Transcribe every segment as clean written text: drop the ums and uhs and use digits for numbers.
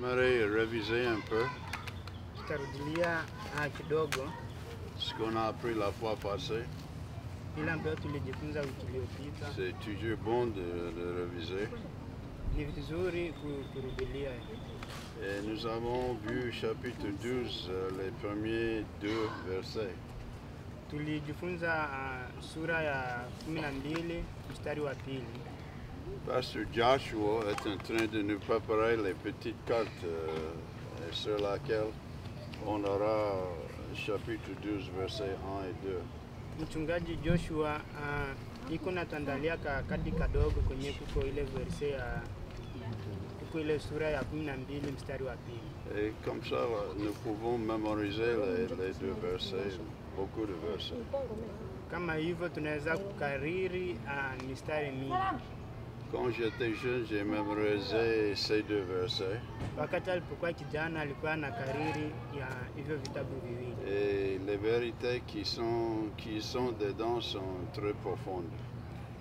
J'aimerais réviser un peu Tutarudilia kidogo ce qu'on a appris la fois passée. ile ambayo tulijifunza wiki iliyopita. C'est toujours bon de réviser. Ni vizuri kurudilia. Et nous avons vu chapitre 12, les premiers 2 versets. Tulijifunza sura ya 12 mstari wa pili. Pasteur Joshua est en train de nous préparer les petites cartes sur laquelle on aura chapitre 12, versets 1 et 2. Mchungaji Joshua iko natuandalia kadi kadogo kwenye kuko ile verse ya kuko ile sura ya 12 mstari wa pili. Et comme ça, nous pouvons mémoriser les 2 versets, beaucoup de versets. Kama hivyo tunaweza kukariri mistari mingi. Quand j'étais jeune, j'ai mémorisé ces 2 versets. Wakati alipokuwa kijana alikuwa anakariri ya hivyo vitabu viwili. Et les vérités qui sont dedans sont très profondes.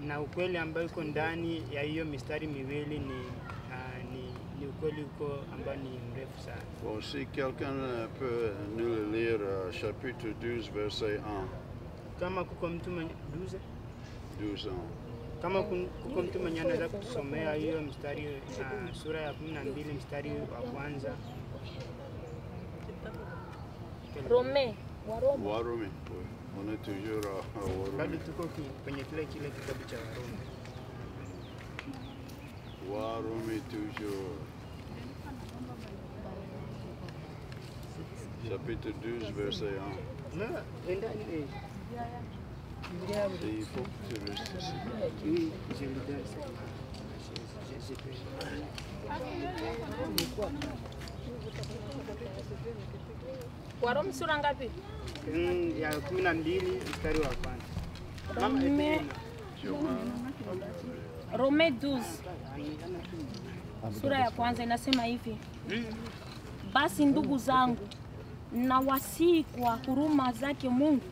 Na ukweli ambao uko ndani ya hiyo mistari miwili ni ukweli uko ambao ni mrefu sana. Bon, si quelqu'un peut nous lire chapitre 12, verset 1. Kama kuko mtu mwenye 12 ans. Kama kuko mtu mwenye anaweza kutusomea hiyo mstari sura ya 12 mstari wa kwanza. Warumi. On est toujours à Warumi. Bado tuko kwenye kile kitabu cha Warumi. Warumi toujours. Chapitre 12, verset 1. Non, il faut que tu restes ici. Oui, je le donne. Warumi sura ngapi? Ya 12 mstari wa kwanza. Rome 12 sura ya kwanza inasema hivi: basi ndugu zangu, nawasihi kwa huruma zake Mungu,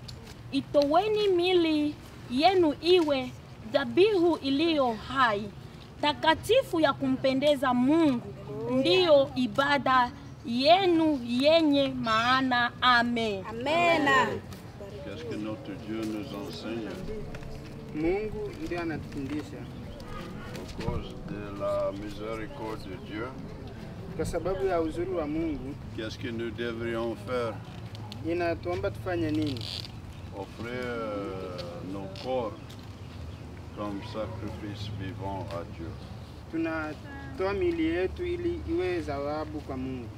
itoweni miili yenu iwe dhabihu iliyo hai, takatifu, ya kumpendeza Mungu, ndiyo ibada yenu yenye maana. Amen. Amen. Qu'est-ce que notre Dieu nous enseigne? Mungu ndiye anatufundisha. À cause de la miséricorde de Dieu. Kwa sababu ya uzuri wa Mungu. Qu'est-ce que nous devrions faire? Inatuomba tufanye nini? Offrir nos corps comme sacrifice vivant à Dieu. Tunatoa miili yetu ili iwe zawabu kwa Mungu.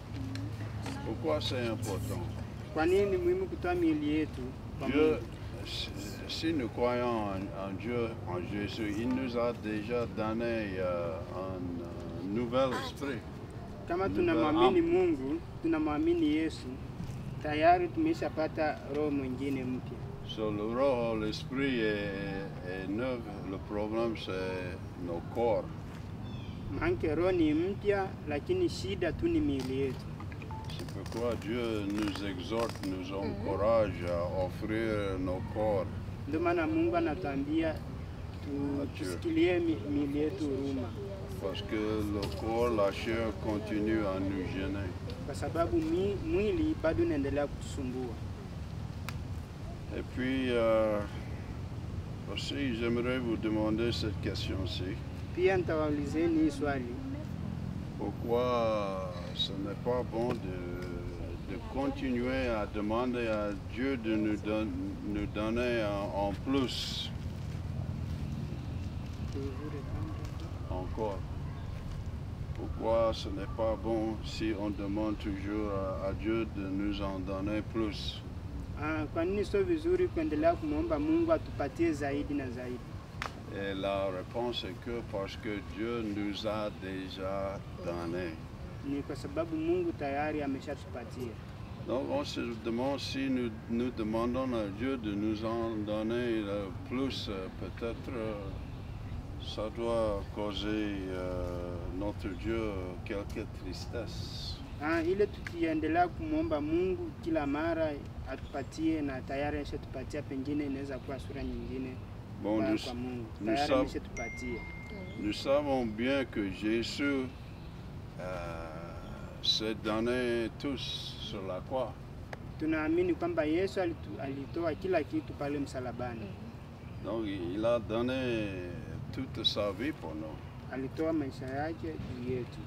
Pourquoi c'est important? Kwa nini ni muhimu kutoa miili yetu kwa Mungu? Si nous croyons en Dieu, en Jésus, il nous a déjà donné un nouvel esprit. Kama tunamwamini Mungu, tunamwamini Yesu, tayari tumeshapata roho mwingine mpya. So le roho, l'esprit est neuf, le problème c'est nos corps. Manke roho ni mpya, lakini shida tu ni miili yetu. C'est pourquoi Dieu nous exhorte, nous encourage à offrir nos corps. Ndio maana Mungu anatuambia tusikilie miili yetu huruma. Parce que le corps, la chair continue à nous gêner. Kwa sababu mwili bado unaendelea kutusumbua. Et puis aussi, j'aimerais vous demander cette question-ci. Pia nitawaulizeni hii swali. Pourquoi ce n'est pas bon de continuer à demander à Dieu de nous donner en plus encore? Pourquoi ce n'est pas bon si on demande toujours à Dieu de nous en donner plus? Kwa nini sio vizuri kuendelea kumwomba Mungu atupatie zaidi na zaidi? Et la réponse est que parce que Dieu nous a déjà donné. Ni kwa sababu Mungu tayari ameshatupatia. Donc on se demande si nous demandons à Dieu de nous en donner plus, peut-être ça doit causer notre Dieu quelque tristesse. Ile tukiendelea kumwomba Mungu kila mara atupatie na tayari ameshatupatia, pengine inaweza kuwa sura nyingine. Bon, nous savons bien que Jésus s'est donné tous sur la croix. Tunaamini kwamba Yesu alitoa kila kitu pale msalabani. Donc il a donné toute sa vie pour nous. Alitoa maisha yake juu yetu.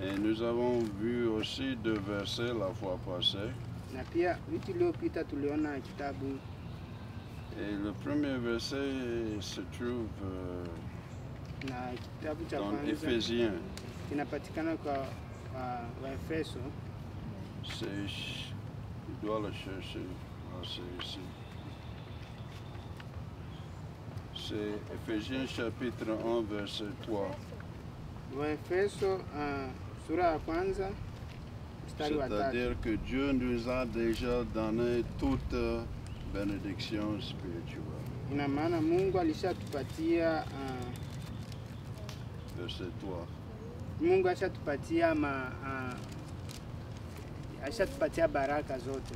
Et nous avons vu aussi deux versets la fois passée. Na pia wiki iliyopita tuliona kitabu. Et le premier verset se trouve na kitabu cha dans kwanza Éphésiens. kinapatikana kwa Waefeso. Je dois le chercher. C'est ici. C'est Éphésiens chapitre 1 verset 3. Waefeso sura ya kwanza mstari wa 3. C'est-à-dire que Dieu nous a déjà donné toute bénédiction spirituelle. Ina maana Mungu alishatupatia Verset 3. Mungu ashatupatia ashatupatia baraka zote.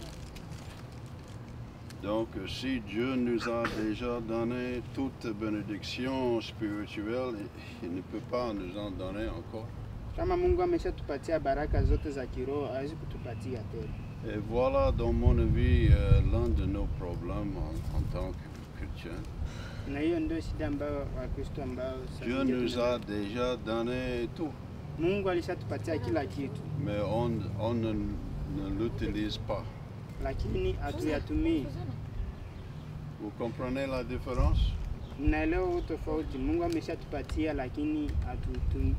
Donc si Dieu nous a déjà donné toute bénédiction spirituelle, il ne peut pas nous en donner encore. Kama Mungu ameshatupatia baraka zote za kiroho, hawezi kutupatia tena. Et voilà, dans mon avis, l'un de nos problèmes en tant que chrétiens. Na hiyo ndio shida ambayo Wakristo ambao Dieu nous a déjà donné tout. Mungu alishatupatia kila kitu. Mais on ne l'utilise pas. Lakini hatuyatumii. Vous comprenez la différence? Mnaelewa tofauti. Mungu ameshatupatia lakini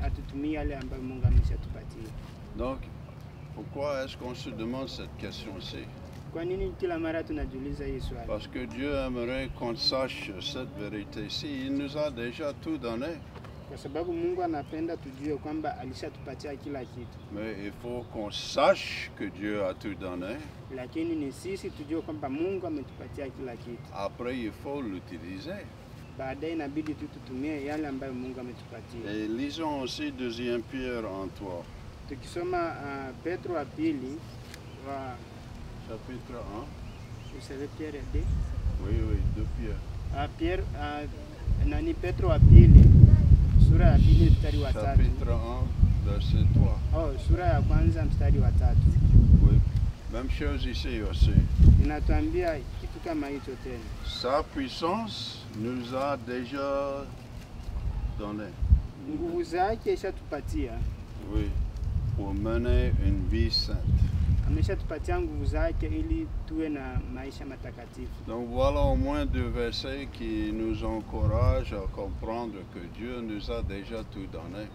hatutumii yale ambayo Mungu ameshatupatia. Donc, pourquoi est-ce qu'on se demande cette question-ci? Kwa nini kila mara tunajiuliza hii swali? Parce que Dieu aimerait qu'on sache cette vérité-ci. Il nous a déjà tout donné. Kwa sababu Mungu anapenda tujue kwamba alishatupatia kila kitu. Mais il faut qu'on sache que Dieu a tout donné. Lakini ni sisi tujue kwamba Mungu ametupatia kila kitu. Après, il faut l'utiliser. Baadaye inabidi tu tutumie yale ambayo Mungu ametupatia. Et lisons aussi 2 Pierre en 3. Tukisoma Petro wa pili wa Chapitre 1. Vous savez Pierre et 2? Oui, 2 Pierre. Pierre nani Petro wa pili sura ya pili mstari wa 3. Chapitre 1, verset 3. Oh, sura ya kwanza mstari wa 3. Oui. Même chose ici aussi. Inatuambia kitu kama hicho tena. Sa puissance nous a déjà donné. Nguvu zake ishatupatia. Oui. Pour mener une vie sainte. Ameshatupatia nguvu zake ili tuwe na maisha matakatifu. Donc voilà au moins 2 versets qui nous encouragent à comprendre que Dieu nous a déjà tout donné.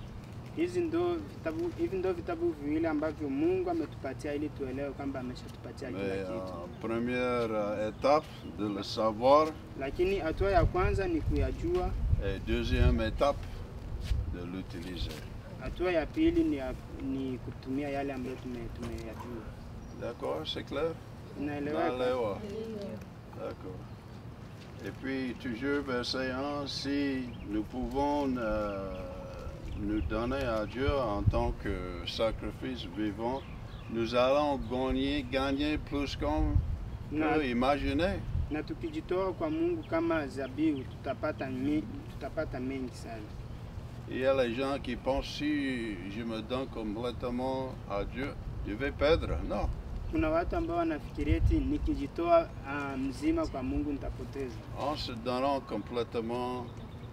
Hivi ndo vitabu viwili ambavyo Mungu ametupatia ili tuelewe kwamba ameshatupatia kila kitu. Première étape de le savoir. Lakini hatua ya kwanza ni kuyajua. Et deuxième étape de l'utiliser. Hatua ya pili ni kutumia yale ambayo tumeyajua. D'accord, c'est clair? Unaelewa? D'accord. Et puis toujours verset 1, si nous pouvons nous donner à Dieu en tant que sacrifice vivant, nous allons gagner plus qu'on peut imaginer. Na tukijitoa kwa Mungu kama zabihu tutapata mengi sana. Il y a les gens qui pensent si je me donne complètement à Dieu, je vais perdre. Non. Kuna watu ambao wanafikiria eti nikijitoa mzima kwa Mungu nitapoteza. En se donnant complètement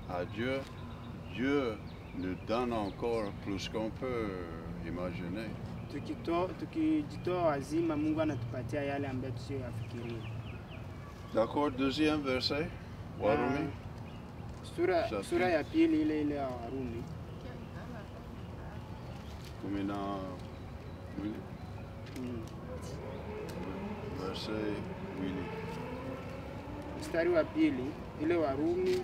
à Dieu, Dieu nous donne encore plus qu'on peut imaginer. Tukijitoa wazima, Mungu anatupatia yale ambayo tusiyoyafikiria. D'accord, deuxième verset, Warumi. Sura ya pili ile ya Warumi. Kumina, verset 8. Mstari wa pili ile Warumi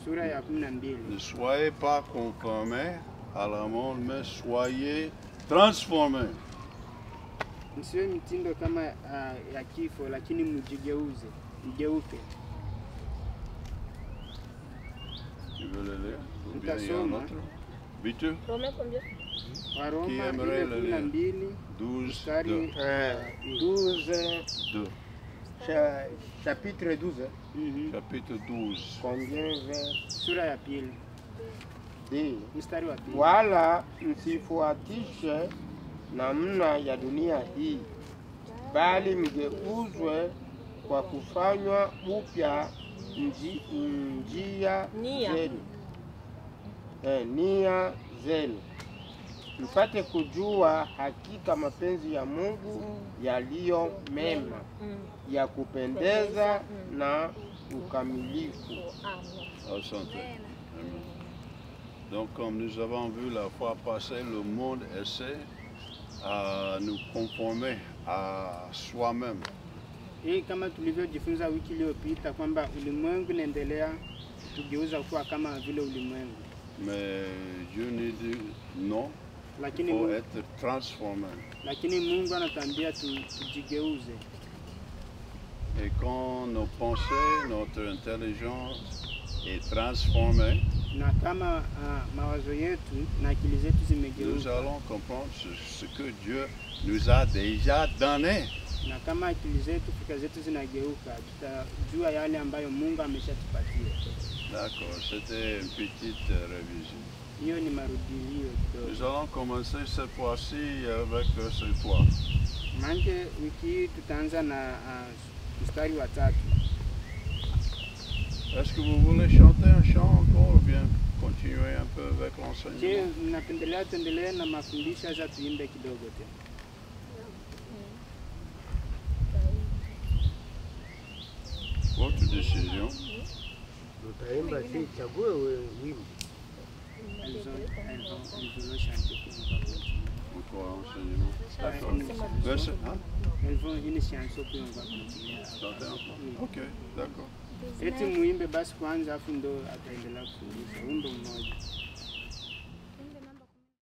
sura ya 12. Ne soyez pas conformés à la monde, mais soyez transformés. Msiwe mitindo kama ya kifo, lakini mgeuke. Tu veux le lire? Ou bien il y a un Mtasoma. autre? Bitu? Romains combien? Waroma Qui aimerait le lire? 12 12, mstari 12, chapitre 12. Chapitre 12. Combien vers? Sura ya pili. D. Mstari wa pili. Wala msifuatishe namna ya dunia hii, bali mgeuzwe kwa kufanywa upya nia zenu, mpate kujua hakika mapenzi ya Mungu yaliyo mema, ya kupendeza na ukamilifu. Donc, comme nous avons vu la fois passée, le monde essaie à nous conformer à soi-même. Hii kama tulivyojifunza wiki iliyopita kwamba ulimwengu unaendelea kugeuza kuwa kama vile ulimwengu. Mais Dieu nous dit non, il faut être transformé. Lakini Mungu anatuambia tujigeuze. Et quand nos pensées, notre intelligence est transformée, na kama mawazo yetu na akili zetu zimegeuka, nous allons comprendre ce que Dieu nous a déjà donné. Na kama akili zetu, fikra zetu zinageuka, tutajua yale ambayo Mungu ameshatupatia. D'accord, c'était une petite révision. Hiyo ni marudilio kidogo. Nous allons commencer cette fois-ci avec ce quoi? Manke wiki hii tutaanza na mstari wa 3. Est-ce que vous voulez chanter un chant encore ou bien continuer un peu avec l'enseignement? Je, mnapendelea tuendelee na mafundisho za tuimbe kidogo tena? Votre décision. Utaimba si chague wimbo. Encore enseignement. D'accord. Verset, hein? Elles vont une chanson puis on va continuer. Chanter encore? Ok, d'accord. Eti muimbe basi kwanza afu ndo ataendelea kufundisha wimbo mmoja.